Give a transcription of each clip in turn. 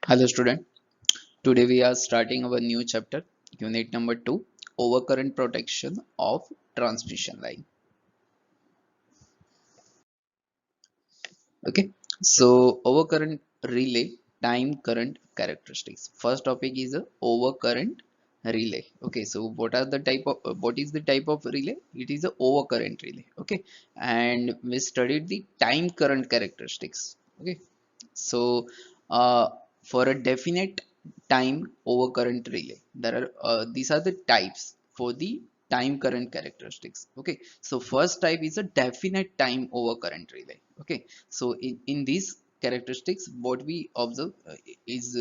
Hello student, today we are starting our new chapter, unit number 2, overcurrent protection of transmission line. Okay, so overcurrent relay time current characteristics. First topic is a overcurrent relay. Okay, so what is the type of relay? It is a overcurrent relay. Okay, and we studied the time current characteristics. Okay, so for a definite time overcurrent relay, there are these are the types for the time current characteristics. Okay, so first type is a definite time overcurrent relay. Okay, so in these characteristics, what we observe is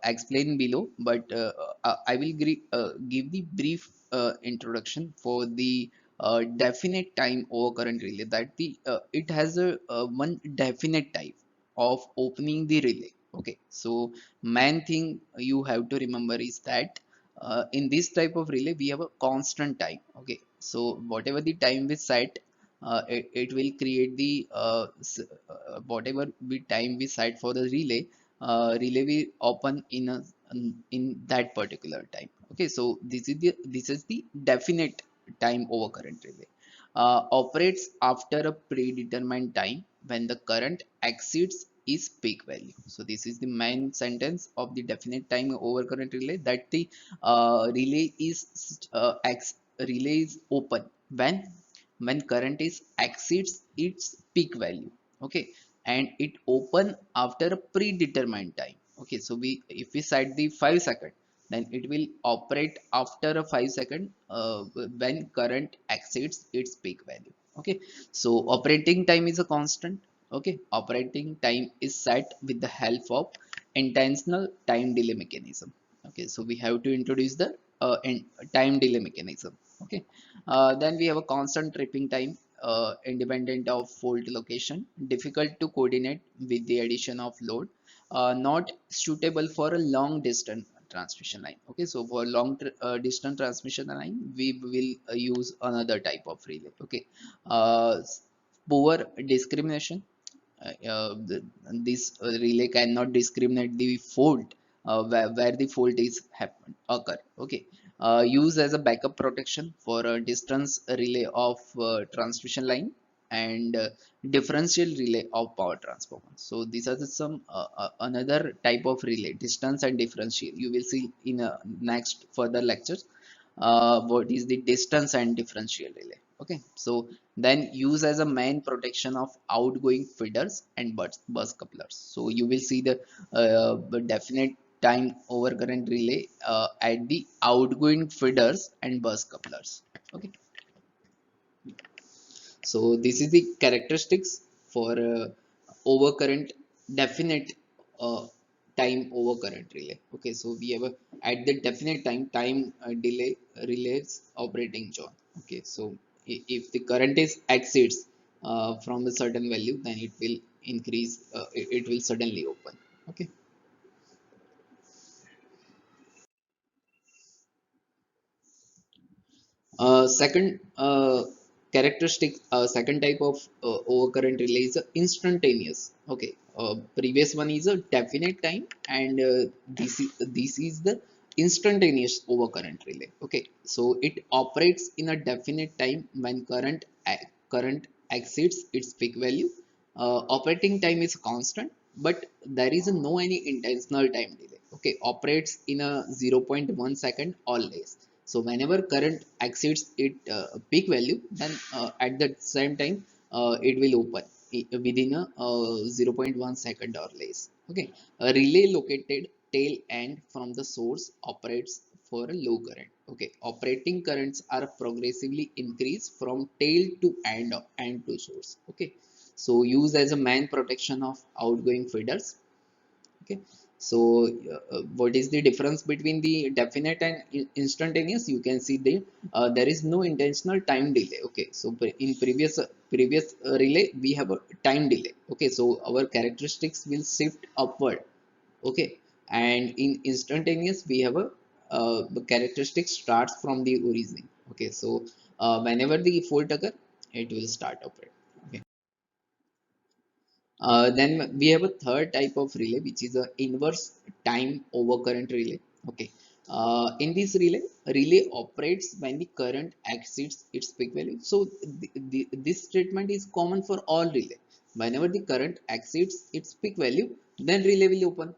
explained below, but I will give the brief introduction for the definite time overcurrent relay. That the it has a one definite type of opening the relay. Okay, so main thing you have to remember is that in this type of relay we have a constant time. Okay, so whatever the time we set, it will create the whatever we time we set for the relay will open in that particular time. Okay, so this is the definite time overcurrent relay. Operates after a predetermined time when the current exceeds its peak value. So this is the main sentence of the definite time overcurrent relay, that the relay is open when current is exceeds its peak value. Okay, and it open after a predetermined time. Okay, so if we set the 5 second, then it will operate after a 5 second when current exceeds its peak value. Okay, so operating time is a constant. Okay, operating time is set with the help of intentional time delay mechanism. Okay, so we have to introduce the time delay mechanism. Okay, then we have a constant tripping time independent of fault location, difficult to coordinate with the addition of load, not suitable for a long distance transmission line. Okay, so for long distance transmission line we will use another type of relay. Okay, uh, poor discrimination. This relay cannot discriminate the fault where the fault is happen occur. Okay, use as a backup protection for a distance relay of transmission line and differential relay of power transformer. So these are some another type of relay, distance and differential. You will see in next further lectures what is the distance and differential relay. Okay, so then use as a main protection of outgoing feeders and bus couplers. So you will see the definite time overcurrent relay at the outgoing feeders and bus couplers. Okay, so this is the characteristics for overcurrent definite uh, time overcurrent relay. Okay, so we have at the definite time delay relays operating zone. Okay, so if the current is exceeds from a certain value, then it will increase, it will suddenly open. Okay, second characteristic, second type of overcurrent relay is instantaneous. Okay, previous one is a definite time, and this is the instantaneous overcurrent relay. Okay, so it operates in a definite time when current exceeds its peak value. Operating time is constant, but there is no any intentional time delay. Okay, operates in a 0.1 second or less. So whenever current exceeds its peak value, then at the same time it will open within a 0.1 second or less. Okay, a relay located tail end from the source operates for a low current. Okay, operating currents are progressively increased from tail to end to source. Okay, so use as a main protection of outgoing feeders. Okay, so what is the difference between the definite and instantaneous? You can see the there is no intentional time delay. Okay, so in previous relay we have a time delay. Okay, so our characteristics will shift upward. Okay, and in instantaneous we have a the characteristic starts from the origin. Okay, so whenever the fault occur, it will start operate. Okay, Then we have a third type of relay, which is a inverse time over current relay. Okay. In this relay operates when the current exceeds its peak value. So this statement is common for all relay. Whenever the current exceeds its peak value, then relay will open,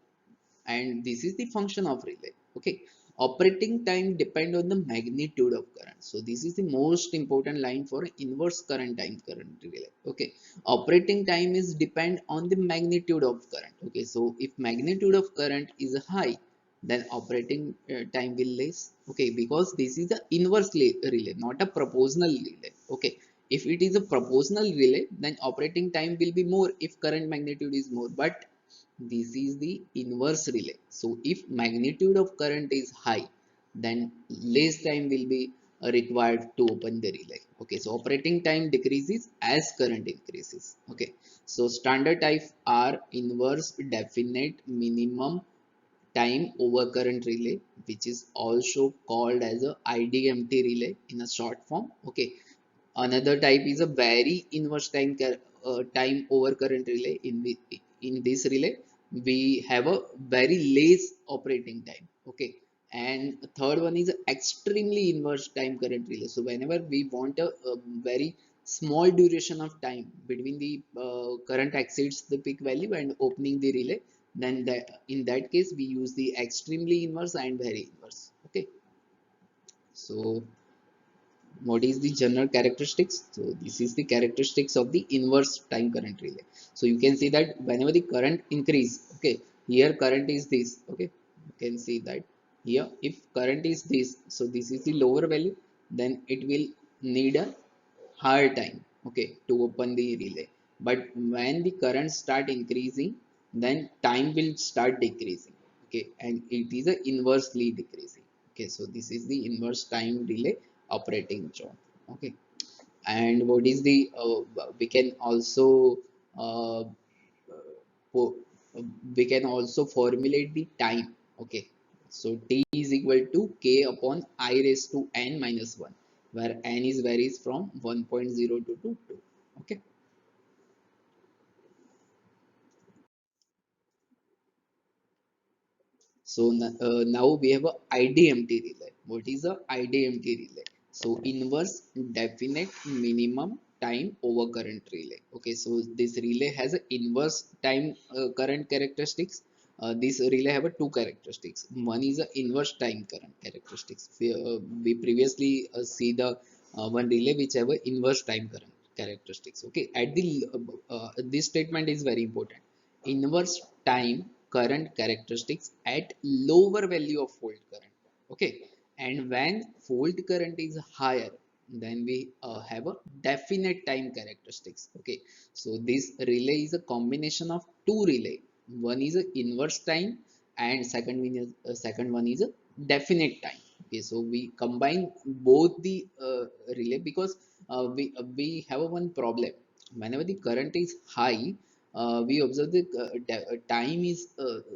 and this is the function of relay. Okay. Operating time depend on the magnitude of current. So this is the most important line for inverse current time current relay. Okay. Operating time is depend on the magnitude of current. Okay. So if magnitude of current is high, then operating time will less. Okay, because this is the inverse relay, not a proportional relay. Okay. If it is a proportional relay, then operating time will be more if current magnitude is more, but this is the inverse relay. So if magnitude of current is high, then less time will be required to open the relay. Okay, so operating time decreases as current increases. Okay, so standard type are inverse definite minimum time over current relay, which is also called as a IDMT relay in a short form. Okay. Another type is a very inverse time over current relay. In this relay, we have a very less operating time. Okay, and third one is extremely inverse time current relay. So whenever we want a very small duration of time between the current exceeds the peak value and opening the relay, then that in that case we use the extremely inverse and very inverse. Okay, so what is the general characteristics? So this is the characteristics of the inverse time current relay. So you can see that whenever the current increase, okay, here current is this. Okay, you can see that here if current is this, so this is the lower value, then it will need a higher time, okay, to open the relay. But when the current start increasing, then time will start decreasing. Okay, and it is a inversely decreasing. Okay, so this is the inverse time relay operating zone. Okay, and what is the we can also uh, po- we can also formulate the time. Okay, so t is equal to k upon I raised to n minus 1, where n is varies from 1.0 to 2. Okay, so now we have a IDMT relay. What is a IDMT relay? So inverse definite minimum time over current relay. Okay, so this relay has a inverse time current characteristics. This relay have a two characteristics. One is a inverse time current characteristics. We previously see the one relay which have a inverse time current characteristics. Okay, at the this statement is very important. Inverse time current characteristics at lower value of fault current. Okay, and when fault current is higher, then we have a definite time characteristics. Okay, so this relay is a combination of two relay. One is a inverse time, and second one is a definite time. Okay, so we combine both the relay, because we have one problem. Whenever the current is high, we observe the time is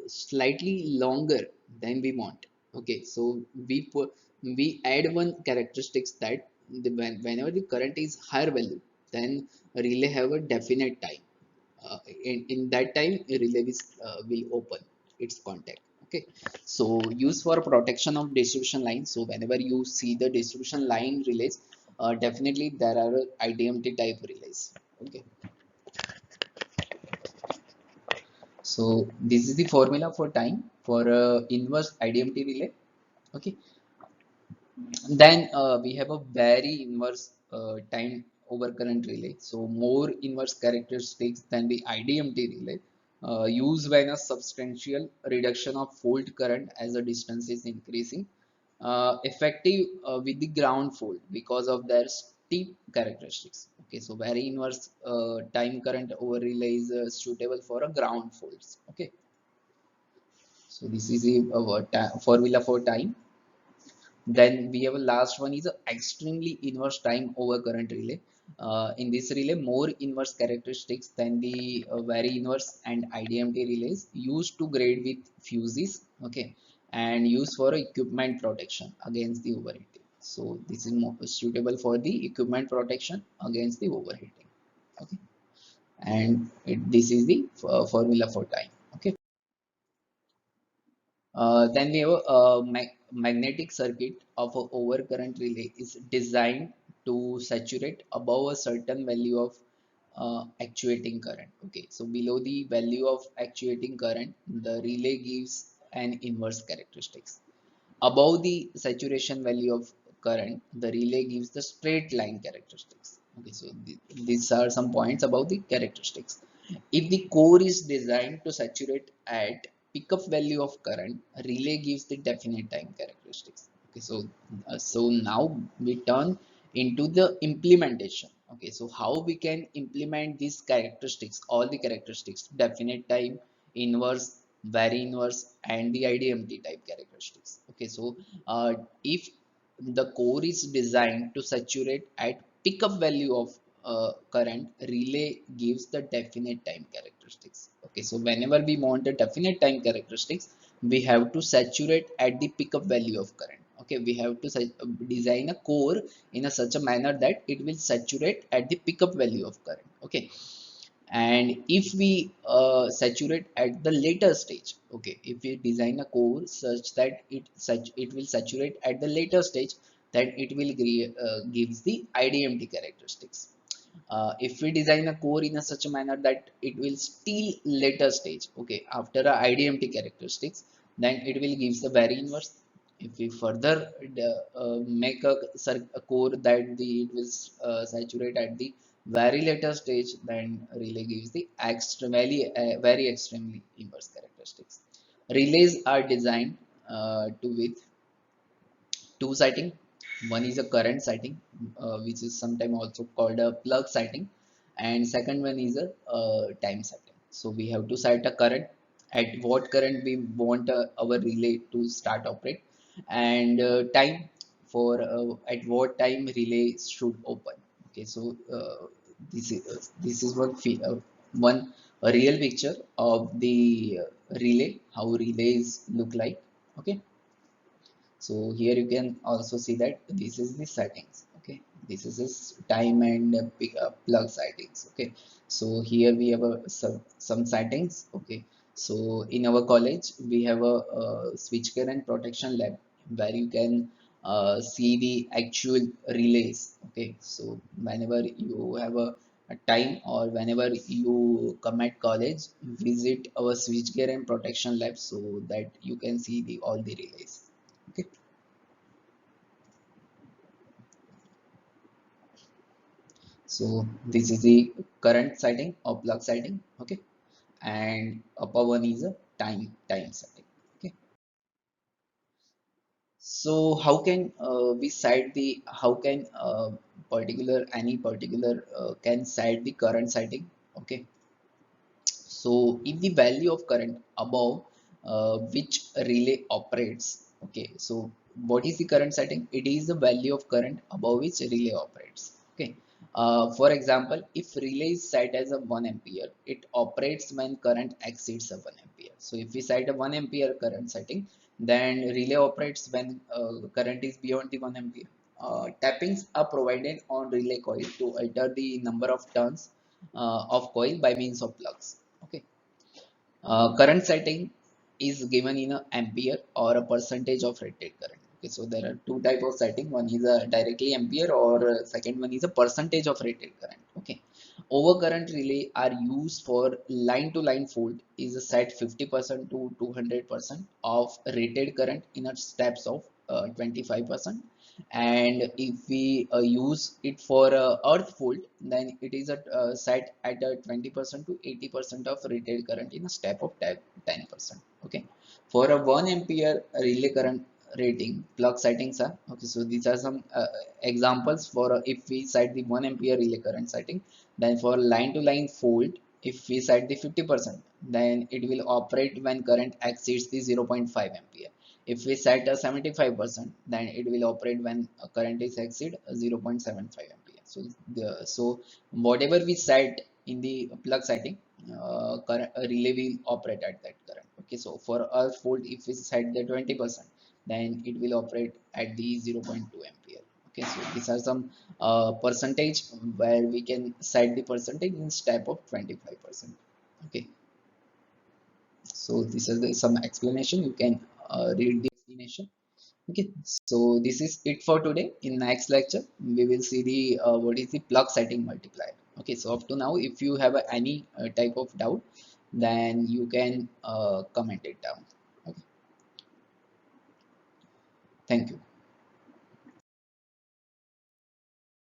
slightly longer than we want. Okay, so we add one characteristics that whenever the current is higher value, then relay have a definite time. In that time relay will open its contact. Okay, so use for protection of distribution line. So whenever you see the distribution line relays, definitely there are IDMT type relays. Okay, so this is the formula for time for inverse IDMT relay. Okay, then we have a very inverse time over current relay. So more inverse characteristics than the IDMT relay. Used when a substantial reduction of fault current as the distance is increasing. Effective with the ground fault because of their steep characteristics. Okay, so very inverse time current over relay is suitable for a ground faults. Okay, so this is a formula for time. Then we have a last one is a extremely inverse time over current relay. In this relay, more inverse characteristics than the very inverse and IDMT relays used to grade with fuses. Okay, and used for equipment protection against the overheating. So this is more suitable for the equipment protection against the overheating. Okay, and this is the formula for time. Okay. Then we have a magnetic circuit of a overcurrent relay is designed to saturate above a certain value of actuating current. Okay, so below the value of actuating current, the relay gives an inverse characteristics. Above the saturation value of current, the relay gives the straight line characteristics. Okay, so these are some points about the characteristics. If the core is designed to saturate at pickup value of current, relay gives the definite time characteristics. Okay, so so now we turn into the implementation. Okay, so how we can implement these characteristics, all the characteristics, definite time, inverse, very inverse, and the IDMT type characteristics. Okay, so if the core is designed to saturate at pickup value of current, relay gives the definite time characteristics. Okay, so whenever we want a definite time characteristics, we have to saturate at the pickup value of current. Okay, we have to design a core in a such a manner that it will saturate at the pickup value of current. Okay, and if we saturate at the later stage, okay, if we design a core such that it will saturate at the later stage, then it will gives the IDMT characteristics. If we design a core in a such a manner that it will still later stage, okay, after a IDMT characteristics, then it will gives the very inverse. If we further make a core that it will saturate at the very later stage, then relay gives the extremely very extremely inverse characteristics. Relays are designed to with two sighting. One is a current sighting, which is sometimes also called a plug sighting, and second one is a time sighting. So we have to sight a current, at what current we want our relay to start operate, and time for at what time relay should open. Okay, so this is one a real picture of the relay, how relays look like. Okay, so here you can also see that this is the settings. Okay, this is this time and plug settings. Okay, so here we have some settings. Okay, so in our college we have a switchgear and protection lab where you can see the actual relays. Okay, so whenever you have a time or whenever you come at college, visit our switchgear and protection lab so that you can see the all the relays. Okay, so this is the current setting or plug setting. Okay, and upper one is a time setting. Okay, so how can we set the how can particular any particular can set the current setting. Okay, so if the value of current above which relay operates. Okay, so what is the current setting? It is the value of current above which relay operates. Okay, for example, if relay is set as a 1 ampere, it operates when current exceeds a 1 ampere. So if we set a 1 ampere current setting, then relay operates when current is beyond the 1 ampere. Tappings are provided on relay coil to alter the number of turns of coil by means of plugs. Okay, current setting is given in a ampere or a percentage of rated current. Okay, so there are two type of setting. One is a directly ampere, or second one is a percentage of rated current. Okay, overcurrent relay are used for line to line fault. Is a set 50% to 200% of rated current in a steps of 25%. And if we use it for earth fault, then it is set at a 20% to 80% of retail current in a step of 10%. Okay, for a 1 ampere relay current rating, plug settings are okay. So these are some examples for if we set the 1 ampere relay current setting. Then for line to line fault, if we set the 50%, then it will operate when current exceeds the 0.5 ampere. If we set a 75%, then it will operate when current is exceed 0.75 ampere. So whatever we set in the plug setting, current relay will operate at that current. Okay, so for earth fault, if we set the 20%, then it will operate at the 0.2 ampere. Okay, so these are some percentage where we can set the percentage in step of 25%. Okay, so this is some explanation. You can read the explanation. Okay, so this is it for today. In next lecture, we will see the what is the plug setting multiplier. Okay, so up to now, if you have any type of doubt, then you can comment it down. Okay, thank you.